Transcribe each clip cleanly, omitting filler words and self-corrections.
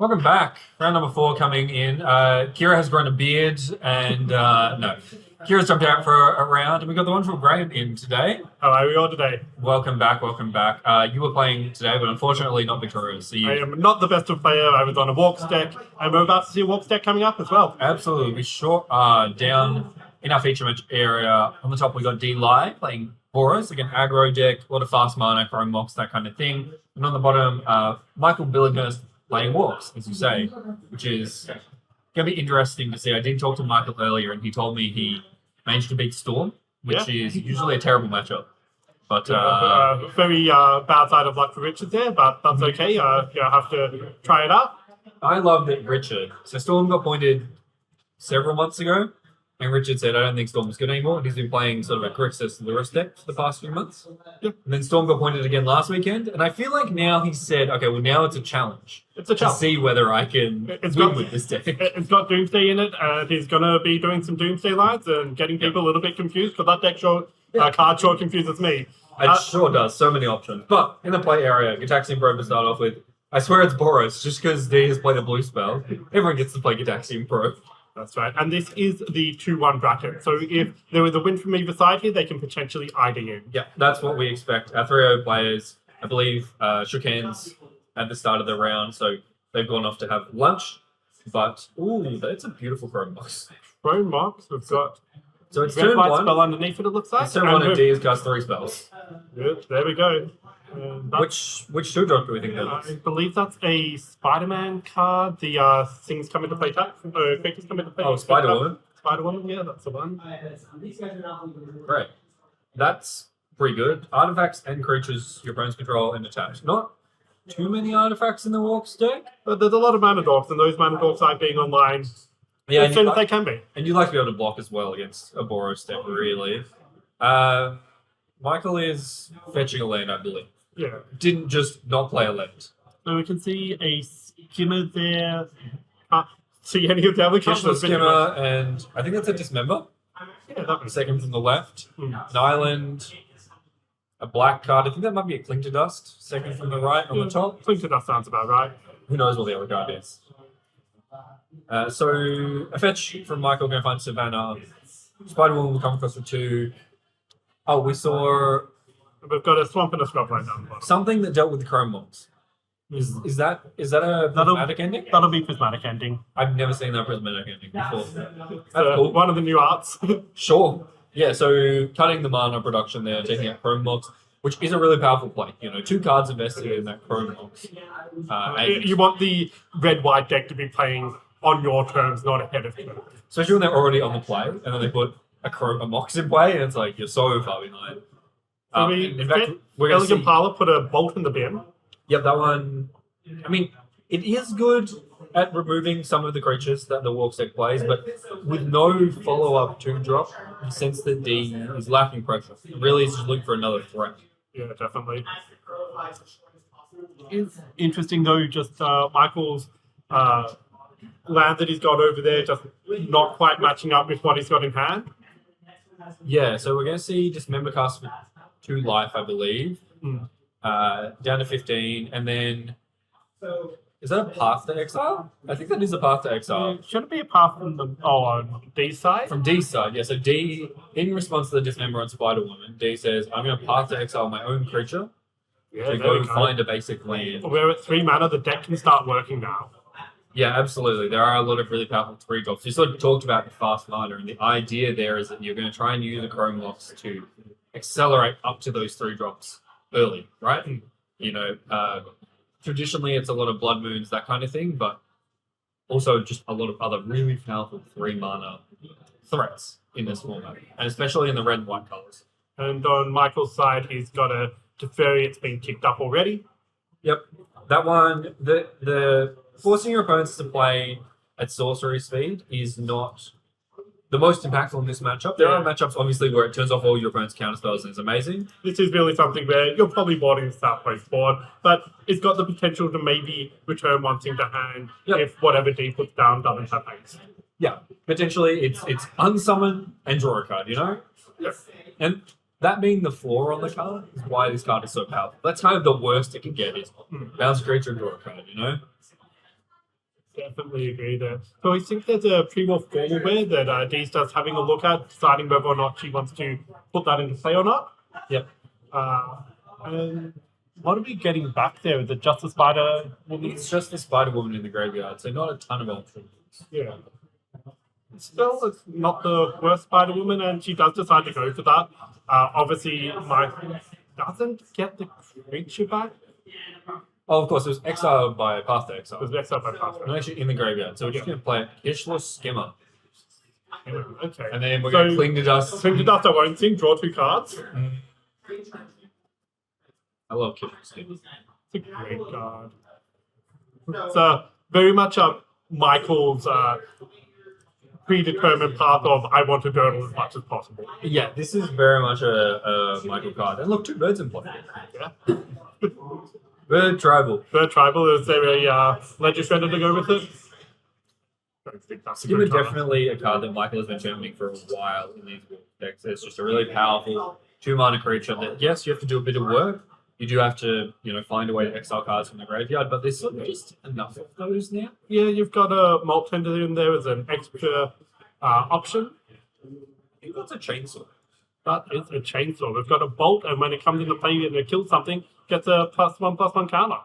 Welcome back. Round number 4 coming in. Kira has grown a beard and no. Kira's jumped out for a round and we got the wonderful Graham in today. How are we all today? Welcome back. You were playing today, but unfortunately not victorious. So I am not the best of player. I was on a Walks deck, and we're about to see a Walks deck coming up as well. Absolutely. We short down in our feature match area. On the top we got D-Lai playing Boros, again aggro deck, a lot of fast mana, Chrome Mox, that kind of thing. And on the bottom, Michael Billinghurst playing Walks, as you say, which is going to be interesting to see. I did talk to Michael earlier, and he told me he managed to beat Storm, which is usually a terrible matchup. But very bad side of luck for Richard there, but that's okay. You have to try it out. I love that Richard. So Storm got pointed several months ago, and Richard said, I don't think Storm is good anymore. And he's been playing sort of a Grixis Lurus deck for the past few months. Yep. And then Storm got pointed again last weekend, and I feel like now he said, okay, well now it's a challenge. It's a challenge. To see whether I can win with this deck. It's got Doomsday in it, and he's going to be doing some Doomsday lines and getting people a little bit confused, because that deck card sure confuses me. It sure does. So many options. But in the play area, Gitaxian Probe to start off with. I swear it's Boros, just because D has played a blue spell. Everyone gets to play Gitaxian Probe. That's right. And this is the 2-1 bracket. So if there was a win from either side here, they can potentially ID in. Yeah, that's what we expect. Our 3-0 players, I believe, shook hands at the start of the round, so they've gone off to have lunch. But, ooh, that's a beautiful Chrome Box. Chrome Mox, we've got So it's red turn white 1. spell underneath it looks like. It's turn 1 and D has cast 3 spells. Good, there we go. Which 2-drop do we think that I is? believe that's a Spider-Man card. The things come into play tap. Creatures come into play. Oh, Spider-Woman? Spider-Woman, yeah, that's the one. Great. That's pretty good. Artifacts and creatures your opponents control and attach. Not too many artifacts in the Walks deck. But there's a lot of mana dorks, and those mana dorks aren't being online as soon as they can be. And you like to be able to block as well against a Boros deck, really. Michael is fetching a land, I believe. Yeah. Didn't just not play a land. So we can see a skimmer there. Can't see any of the other cards. Kishla Skimmer, and I think that's a Dismember. Yeah, that was Second from the left. Hmm. An island. A black card. I think that might be a Cling to Dust. Second from the right on the top. Cling to Dust sounds about right. Who knows what the other card is. So a fetch from Michael, going to find Savannah. Spider-Woman will come across for 2. Oh, we saw We've got a Swamp and a Scrub right down the bottom. something that dealt with the Chrome Mox. Is that a prismatic ending? That'll be Prismatic Ending. I've never seen that prismatic ending before. That's cool. One of the new arts. Sure. Yeah, so cutting the mana production there, taking out Chrome Mox, which is a really powerful play. 2 cards invested in that Chrome Mox. You want the red-white deck to be playing on your terms, not ahead of you. Especially when they're already on the play, and then they put a Mox in play, and it's like, you're so far behind. In fact, we're going to see... Elegant Parlor put a bolt in the bin. Yep, that one... I mean, it is good at removing some of the creatures that the Walks deck plays, but with no follow-up 2-drop, you sense that D is lacking pressure. It really is just looking for another threat. Yeah, definitely. It's interesting, though, just Michael's land that he's got over there just not quite matching up with what he's got in hand. Yeah, so we're going to see Dismember cast for 2 life, I believe. Down to 15, and then... Is that a path to exile? I think that is a path to exile. Should it be a path from the on D side? From D side, yeah. So D, in response to the Dismember on Spider-Woman, D says, I'm going to path to exile my own creature to go find a basic land. We're at 3 mana, the deck can start working now. Yeah, absolutely. There are a lot of really powerful 3-drops. You sort of talked about the fast mana, and the idea there is that you're going to try and use the Chrome Mox to accelerate up to those 3-drops early, right? Traditionally, it's a lot of Blood Moons, that kind of thing, but also just a lot of other really powerful 3-mana threats in this format, and especially in the red and white colors. And on Michael's side, he's got a Teferi, it's been kicked up already. Yep. That one, the forcing your opponents to play at sorcery speed is not the most impactful in this matchup. There are matchups, obviously, where it turns off all your opponent's counterspells and it's amazing. This is really something where you're probably boarding the start post board, but it's got the potential to maybe return one thing to hand if whatever D puts down doesn't have haste. Yeah, potentially it's unsummon and draw a card, Yes. And that being the floor on the card is why this card is so powerful. That's kind of the worst it can get is bounce a creature and draw a card, Definitely agree there. So I think there's a pre-war formal wear that Dee starts having a look at, deciding whether or not she wants to put that into play or not. Yep. And what are we getting back there? Is it just the Spider Woman? It's just the Spider Woman in the graveyard, so not a ton of options. Yeah. Still, it's not the worst Spider Woman, and she does decide to go for that. Obviously, Mike doesn't get the creature back. Oh, of course, it was exiled by Path to Exile. It was next up by Pastor. Not actually in the graveyard, so we're just going to play Ishless Skimmer. Okay. And then we're going to Cling to Dust. Cling to Dust, I won't sing. Draw 2 cards. I love Killer Skimmer. It's a great card. It's very much Michael's predetermined path of I want to journal as much as possible. Yeah, this is very much a Michael card. And look, 2 birds in play. Yeah. Bird Tribal. Bird Tribal, is there a Legislator to go with it? Don't think that's a Skimmer good card. definitely a card that Michael has been championing for a while in these decks. It's just a really powerful 2-mana creature that, yes, you have to do a bit of work. You do have to, find a way to exile cards from the graveyard, but there's sort of just enough of those now. Yeah, you've got a Malt Tender in there as an extra option. I think that's a chainsaw. But it's a chainsaw. We've got a bolt, and when it comes into play and it kills something, gets a +1/+1 counter.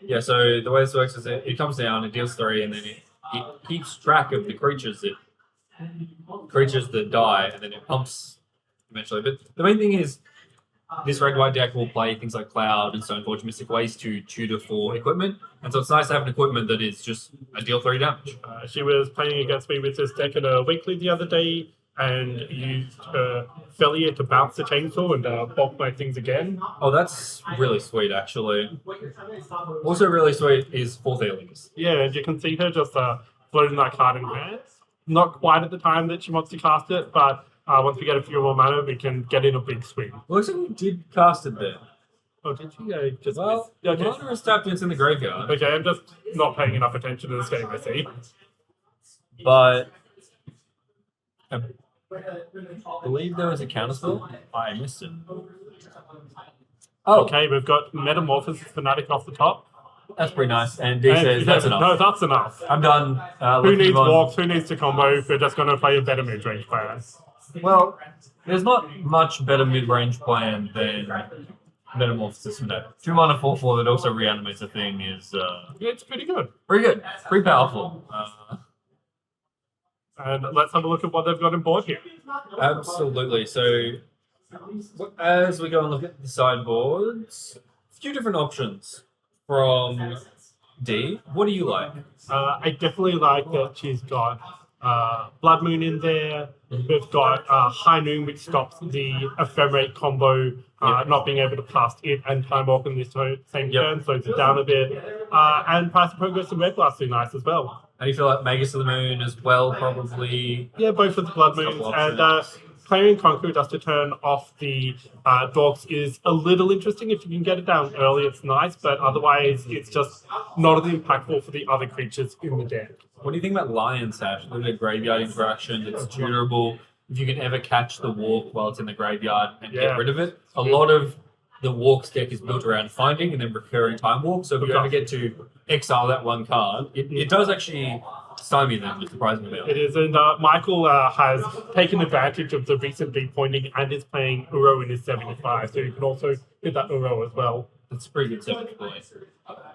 Yeah, so the way this works is it comes down, it deals 3, and then it keeps track of the creatures that die, and then it pumps eventually. But the main thing is, this red-white deck will play things like Cloud and Stoneforge Mystic Ways to tutor for equipment, and so it's nice to have an equipment that is just a deal 3 damage. She was playing against me with this deck at a weekly the other day, and used her Fellier to bounce the chainsaw and bulk my things again. Oh, that's really sweet, actually. Also really sweet is 4th Aliens. Yeah, and you can see her just floating that card in hand. Not quite at the time that she wants to cast it, but once we get a few more mana, we can get in a big swing. Well, looks like we did cast it there. Oh, did she? Just Well, okay. Highlander is tapped into the graveyard, Okay, I'm just not paying enough attention to this game, I see. but I believe there was a counterspell. I missed it. Oh, Okay, we've got Metamorphosis Fanatic off the top. that's pretty nice. And D says that's enough. No, that's enough. I'm done. Who Let's needs move on. walks? Who needs to combo? We're just going to play a better mid-range player. Well, there's not much better mid-range plan than Metamorphosis Fanatic. 2 mana 4/4 that also reanimates a thing is It's pretty good. pretty good, pretty powerful. And let's have a look at what they've got on board here. Absolutely. So, as we go and look at the sideboards, a few different options from D. What do you like? I definitely like that she's got Blood Moon in there. We've got High Noon, which stops the Ephemerate combo, not being able to cast it and Time Walk in this same turn, slows it down a bit. And Price of Progress and Red Blast are nice as well. How do you feel like Magus of the Moon as well? Probably. Yeah, both of the Blood Moons. And Clarion Conqueror just to turn off the dogs is a little interesting. If you can get it down early, it's nice, but otherwise it's just not as impactful for the other creatures in the deck. What do you think about Lion's Sash? A little bit of graveyard interaction. It's tutorable. If you can ever catch the walk while it's in the graveyard and get rid of it, a lot of the walks deck is built around finding and then recurring time walk. So if you ever get to exile that one card, it does actually stymie them, surprisingly. It is, and Michael has taken advantage of the recent deep pointing and is playing Uro in his 75, so you can also hit that Uro as well. That's a pretty good 7 points.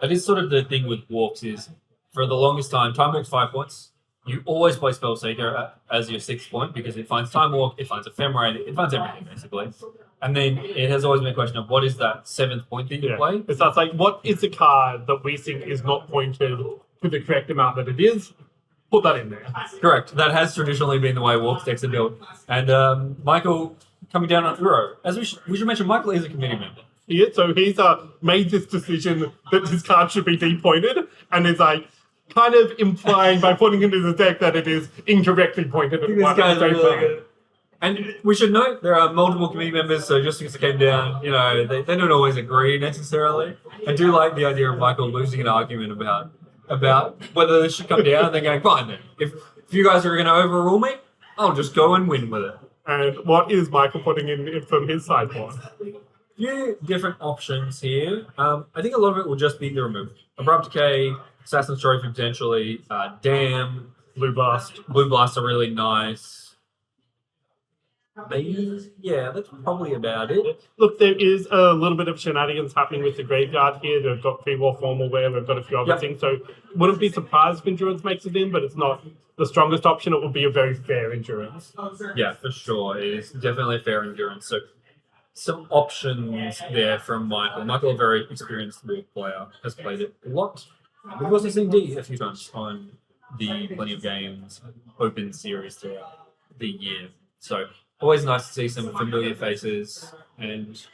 That is sort of the thing with walks is, for the longest time, time walk's 5 points. You always play Spellseeker as your 6th point because it finds Time Walk, it finds Ephemerate, it finds everything basically. And then it has always been a question of what is that 7th point that you play? It's like, what is a card that we think is not pointed to the correct amount that it is? Put that in there. Correct. That has traditionally been the way walks decks are built. And Michael coming down on Uro. As we should mention, Michael is a committee member. Yeah, so he's made this decision that this card should be depointed, and is kind of implying by putting it into the deck that it is incorrectly pointed at This one guy's same really time. good. And we should note there are multiple committee members, so just because it came down, they don't always agree necessarily. I do like the idea of Michael losing an argument about whether this should come down and then going, fine then. If you guys are going to overrule me, I'll just go and win with it. And what is Michael putting in from his sideboard? Few different options here. I think a lot of it will just be the removal. Abrupt Decay, Assassin's Trophy potentially. Dam, Blue Blast. Blue Blast are really nice. Maybe, yeah, that's probably about it. Look, there is a little bit of shenanigans happening with the graveyard here. They've got pre-war formal wear, we've got a few other Yep. things, so wouldn't be surprised if endurance makes it in, but it's not the strongest option. It would be a very fair endurance. Yeah, for sure. It is definitely a fair endurance. So some options there from Michael. Michael, a very experienced Wolf player, has played it a lot. We've also seen D a few times on the Plenty of Games Open series throughout the year. So always nice to see some familiar faces and,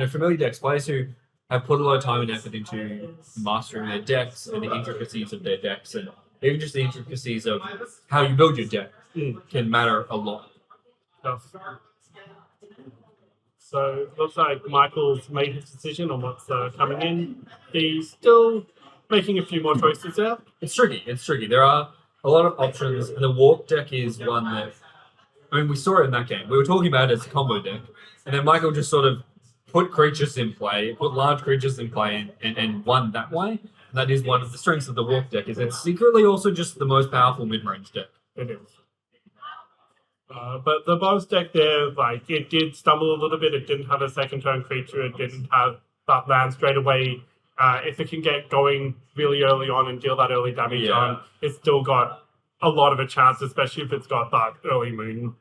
familiar decks. Players who have put a lot of time and effort into mastering their decks and the intricacies of their decks, and even just the intricacies of how you build your deck can matter a lot. Stuff. So looks like Michael's made his decision on what's coming in. He's still making a few more choices there. It's tricky. There are a lot of options. The Warp deck is one that, we saw it in that game. We were talking about it as a combo deck, and then Michael just sort of put creatures in play, put large creatures in play, and won that way. And that is one of the strengths of the Warp deck, is it's secretly also just the most powerful mid-range deck. It is. But the boss deck there, it did stumble a little bit. It didn't have a second turn creature. It didn't have that land straight away. If it can get going really early on and deal that early damage on, it's still got a lot of a chance, especially if it's got that early moon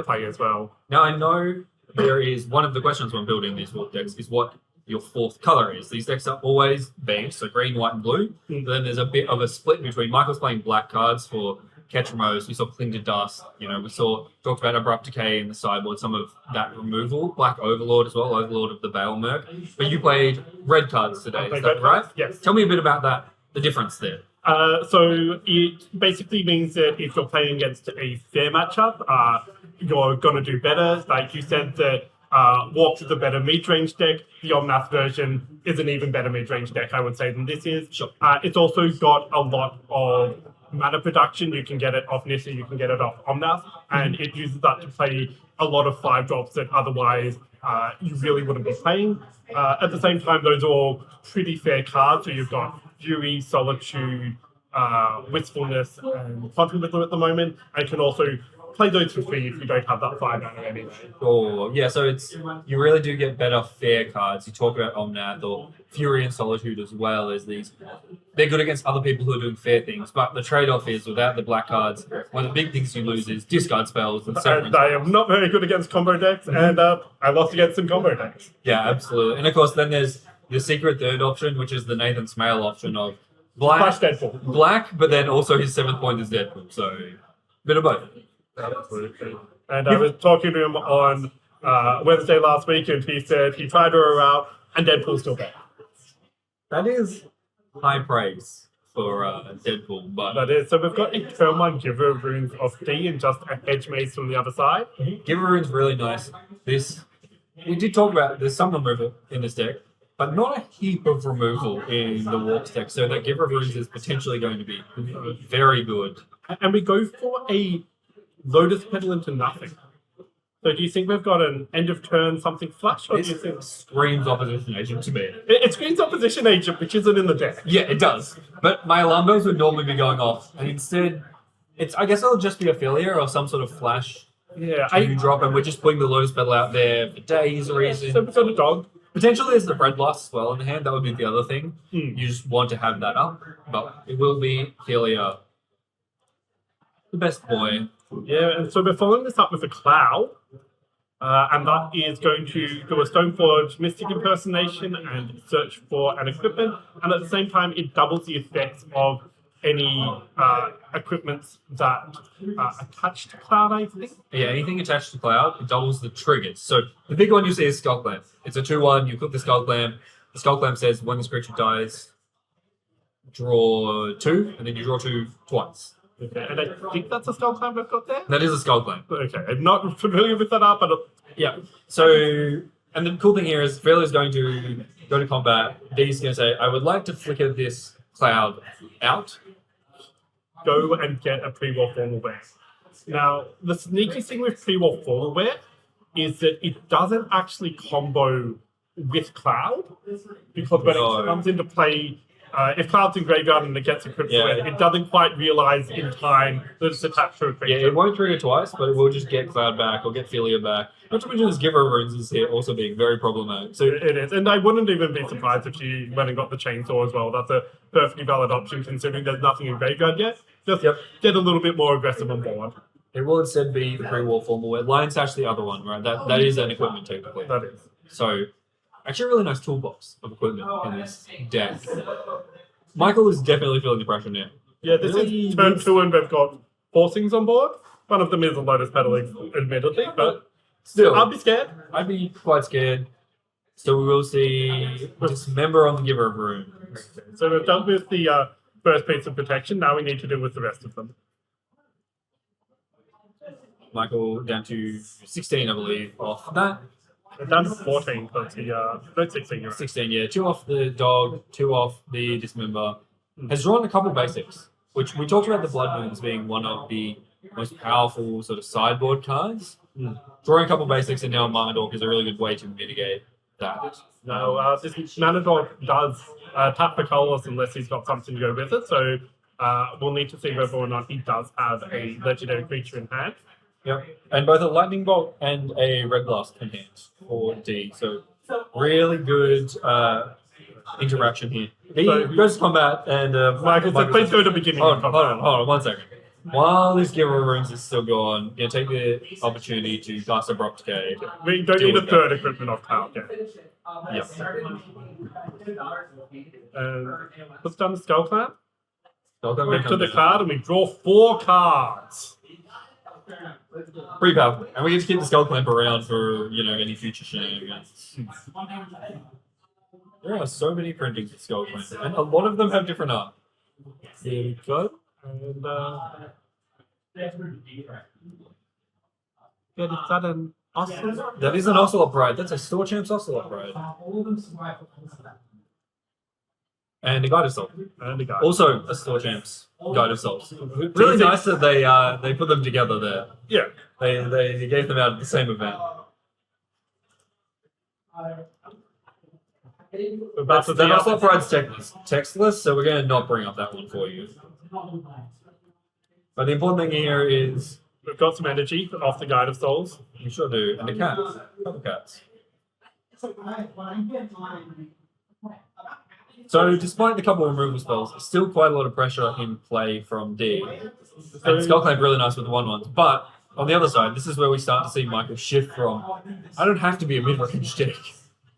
play as well. Now, I know there is one of the questions when building these Warp decks is what your fourth color is. These decks are always beige, so green, white, and blue. But then there's a bit of a split between Michael's playing black cards for Ketchumos. We saw Cling to Dust. We talked about Abrupt Decay in the sideboard, some of that removal. Black Overlord as well, Overlord of the Bale Merc. But you played red cards today, is that right? Yes. Tell me a bit about that, the difference there. So it basically means that if you're playing against a fair matchup, you're going to do better. Like you said that Warped is a better mid-range deck. The Omnath version is an even better mid-range deck, I would say, than this is. Sure. It's also got a lot of mana production. You can get it off Nissa, you can get it off Omnath, and it uses that to play a lot of 5-drops that otherwise you really wouldn't be playing. At the same time, those are all pretty fair cards. So you've got Fury, Solitude, Wistfulness, and Quantum Whistler at the moment. And can also play those for free if you don't have that 5 mana anyway. Oh, yeah, so you really do get better fair cards. You talk about Omnath or Fury and Solitude as well as these. They're good against other people who are doing fair things, but the trade-off is without the black cards, one of the big things you lose is discard spells and severance. And I am not very good against combo decks, and I lost against some combo decks. Yeah, absolutely. And of course, then there's the secret third option, which is the Nathan Smale option of black, Deadpool. black, but then also his 7th point is Deadpool. So, bit of both. Absolutely. And I was talking to him on Wednesday last week, and he said he tried her out, and Deadpool's still there. That is high praise for Deadpool, but That is. So we've got a turn 1 Giver of Runes off D and just a Hedge Maze from the other side. Giver Rune's really nice. We did talk about there's some removal in this deck, but not a heap of removal in the Warps deck, so that Giver of Runes is potentially going to be very good. And we go for a Lotus Petal into nothing. So do you think we've got an end of turn something flush? Or do you think It screams Opposition Agent to me. it screens Opposition Agent, which isn't in the deck? Yeah, it does. But my alarm bells would normally be going off, and instead, I guess it'll just be a failure or some sort of flash Yeah, to drop, and we're just putting the Lotus Petal out there for days reason. So we've got a dog. Potentially there's the Red Blast as well in the hand, that would be the other thing. You just want to have that up, but it will be Helia, the best boy. Yeah, and so we're following this up with a Cloud. And that is going to do a Stoneforge Mystic Impersonation and search for an equipment. And at the same time, it doubles the effects of any equipments that are attached to Cloud, I think. Yeah, anything attached to Cloud, it doubles the triggers. So the big one you see is Skull Clamp. It's a 2/1, you click the Skull Clamp. The Skull Clamp says when this creature dies, draw 2, and then you draw 2 twice. Okay, and I think that's a Skull Clamp I've got there. That is a Skull Clamp. Okay, I'm not familiar with that art, but Yeah. So, and the cool thing here is Fairley's going to go to combat. Dee's going to say, I would like to flicker this Cloud out. go and get a pre-war formal wear. Now, the sneaky thing with pre-war formal wear is that it doesn't actually combo with Cloud, because when it comes into play, if card's in graveyard and it gets equipped to it, it doesn't quite realize in time that it's attached to a creature. Yeah, it won't trigger twice, but it will just get Cloud back or get Philia back. Not to mention this Giver of Runes is here also being very problematic. So It is, and I wouldn't even be surprised if she went and got the chainsaw as well. That's a perfectly valid option considering there's nothing in graveyard yet. Just get a little bit more aggressive on board. it will instead be the pre-war formal where Lion Sash the other one, right? That is an equipment technically. That is. So actually a really nice toolbox of equipment in this deck. Michael is definitely feeling the pressure now. Yeah, this Really is turn needs- 2 and we've got Forcings on board. One of them is a Lotus Petal, admittedly, but Still, I'd be scared. I'd be quite scared. So we will see Dismember on the Giver of Runes. So we've dealt with the first piece of protection. Now we need to deal with the rest of them. Michael down to 16, I believe, off that. We're down to 14 because the no 16 you're right. 16, yeah. 2 off the dog, 2 off the Dismember. Has drawn a couple basics, which we talked about the Blood Moons being one of the most powerful sort of sideboard cards. Drawing a couple basics and now Mana Dork is a really good way to mitigate that. No, this Mana Dog does tap for colorless unless he's got something to go with it. So we'll need to see whether or not he does have a legendary creature in hand. Yep. And both a Lightning Bolt and a Red Blast in hand for D. So really good interaction here. He goes to combat and Michael, so please go to the beginning of hold combat. on 1 second. While this Giver of Runes is still gone, you take the opportunity to cast Abrupt Decay. We don't Deal need a with third equipment off card yet. Yep. Let's done the Skull Clan. So We to the card and we draw 4 cards. pretty powerful. And we get to keep the Skull Clamp around for, any future shenanigans. There are so many printings of Skull Clamp, and a lot of them have different art. Here we go. And yeah, is that an Ocelot? That is an Ocelot Bride. That's a Store Champs Ocelot Bride. And a Guide of Souls. And a guy. Also a Store Champs Guide of Souls. Really nice that they put them together there. Yeah. They gave them out at the same event. That's The Ocelot Bride's textless, so we're going to not bring up that one for you. But the important thing here is We've got some energy off the Guide of Souls. you sure do, and a cat, a couple cats. So despite the couple of removal spells, there's still quite a lot of pressure in play from D. And Skullclamp really nice with the 1/1s. But on the other side, this is where we start to see Michael shift from, I don't have to be a mid-range deck.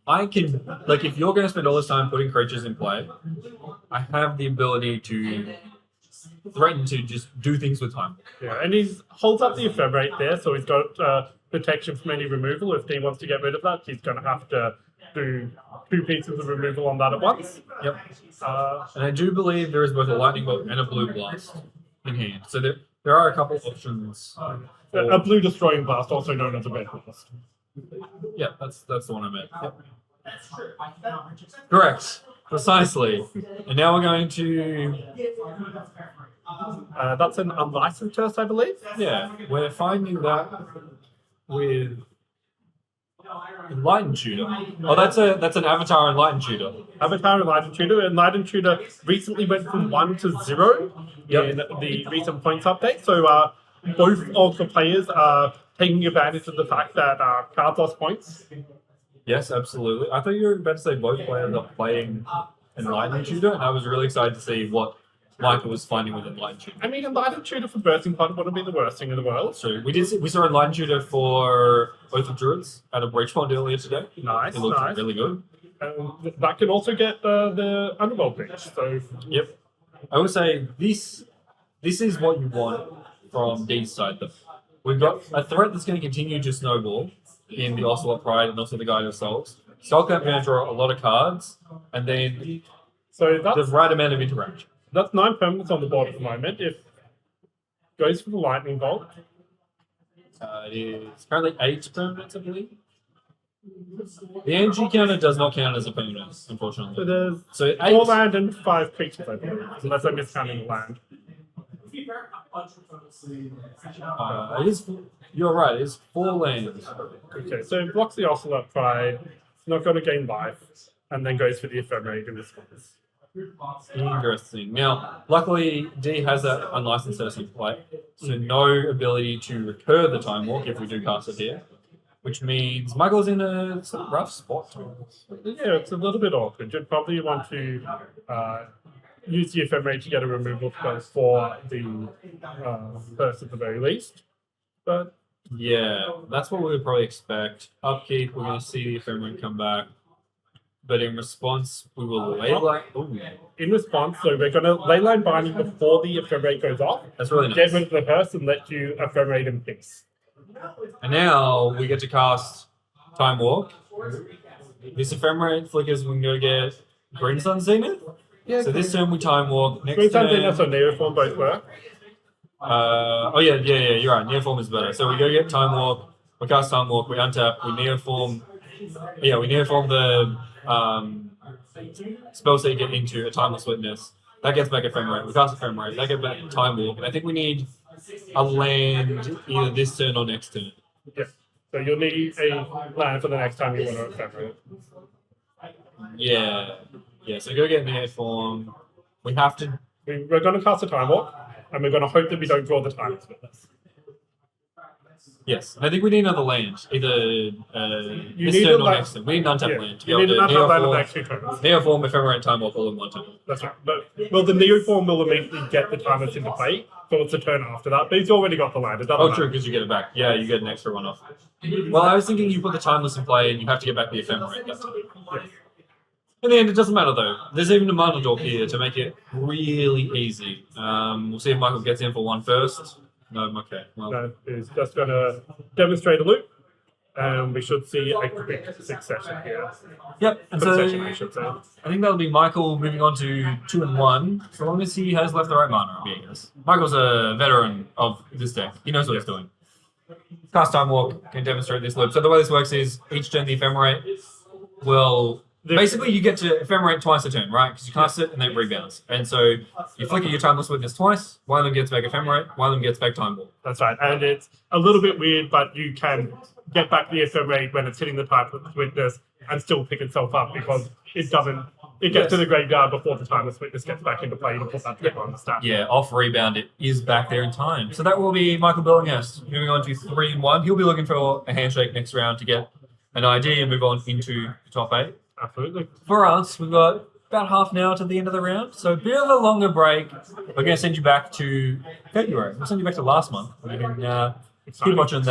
I can, if you're going to spend all this time putting creatures in play, I have the ability to threaten to just do things with time. Yeah, and he holds up the Ephemerate there, so he's got protection from any removal. If he wants to get rid of that, he's going to have to do 2 pieces of removal on that at once. Yep. And I do believe there is both a Lightning Bolt and a Blue Blast in hand. So there are a couple options. A blue destroying blast, also known as a red blast. Yeah, that's the one I meant. Yep. Correct. Precisely. And now we're going to... That's an unlicensed test, I believe. Yeah, we're finding that with Enlightened Tutor. Oh, that's an Avatar Enlightened Tutor. Avatar Enlightened Tutor. Enlightened Tutor recently went from 1 to 0 in the recent points update. So both of the players are taking advantage of the fact that cards lost points. Yes, absolutely. I thought you were about to say both players are playing Enlightened Tutor, and I was really excited to see what Michael was finding with Enlightened Tutor. I mean, Enlightened Tutor for Bursting Pod wouldn't be the worst thing in the world. So we saw Enlightened Tutor for Oath of Druids at a Breach Pond earlier today. Nice, It looked nice. really good. That can also get the Underworld Breach. So Yep. I would say this is what you want from D's side. We've got a threat that's going to continue to snowball in the Ocelot Pride and also the Guide of Souls. Skullclamp going to draw a lot of cards, and then so the that's right amount of interaction. 9 permanents on the board at the moment. If goes for the Lightning Bolt, It is currently 8 permanents, I believe. The NG counter does not count as a permanent, so unfortunately. there's So 4 8. land and 5 creatures, I believe, unless I'm miscounting the land. It is. You're right. It is 4 lands. Okay, so it blocks the Ocelot Pride. It's not going to gain life, and then goes for the Ephemerate in response. Interesting. Now, luckily, D has that unlicensed citizen plate, so no ability to recur the time walk if we do cast it here, which means Michael's in a sort of rough spot. Yeah, it's a little bit awkward. You'd probably want to use the ephemerate to get a removal spell for the first at the very least. But Yeah, that's what we would probably expect. Upkeep, we're going to see the ephemerate come back. But in response, we will leyline. Ooh, in response, so we're going to leyline binding before the ephemerate goes off. that's really Get nice. rid of the hearse and let you ephemerate in peace. And now we get to cast Time Walk. This ephemerate flickers, we can go get Green Sun Zenith. Yeah, So this turn we Time Walk. Next Green Sun turn. Zenith or Neoform both work. Yeah, you're right. Neoform is better. So we go get Time Walk, we cast Time Walk, we untap, we Neoform. Yeah, we Neoform the spell seeker into a Timeless Witness. That gets back Ephemerate. We cast Ephemerate. That gets back Time Walk. And I think we need a land either this turn or next turn. Yeah. So you'll need a land for the next time you want to ephemerate. Yeah. Yeah, so go get Neoform. We have to. We're going to cast a Time Walk, and we're going to hope that we don't draw the Timeless Witness. Yes, and I think we need another land, either need this a turn or land- next turn. We need an untapped land to be You able need to an untapped land on the Neoform, next 2 turns. Neoform, Ephemerate, Time Walk all in one turn. That's right. But, well, the Neoform will immediately get the Timeless into play, so it's a turn after that. But he's already got the land. It doesn't Oh, matter. true, because you get it back. Yeah, you get an extra one off. Well, I was thinking you put the Timeless in play and you have to get back the Ephemerate that time. Yes. In the end, it doesn't matter though. There's even a mana dork here to make it really easy. We'll see if Michael gets in for one first. No, okay. Well, No, he's just going to demonstrate a loop, and we should see a quick succession here. yep. And so Succession, I should say. I think that'll be Michael moving on to 2 and 1, so long as he has left the right mana, I guess. Michael's a veteran of this deck. He knows what he's doing. Cast Time Walk can demonstrate this loop. So the way this works is each turn the Ephemerate will... Basically, you get to Ephemerate twice a turn, right? Because you cast it and then it rebounds. And so you flicker your Timeless Witness twice, one of them gets back Ephemerate, one of them gets back Time Walk. That's right. And it's a little bit weird, but you can get back the ephemerate when it's hitting the Timeless Witness and still pick itself up because it doesn't. It gets to the graveyard before the Timeless Witness gets back into play to put that trigger on the stack. Yeah, off rebound, it is back there in time. So that will be Michael Billinghurst moving on to 3 and 1. He'll be looking for a handshake next round to get an ID and move on into the top 8. Absolutely. For us, we've got about half an hour to the end of the round, so a bit of a longer break. We're going to send you back to February. We'll send you back to last month. You can keep watching that.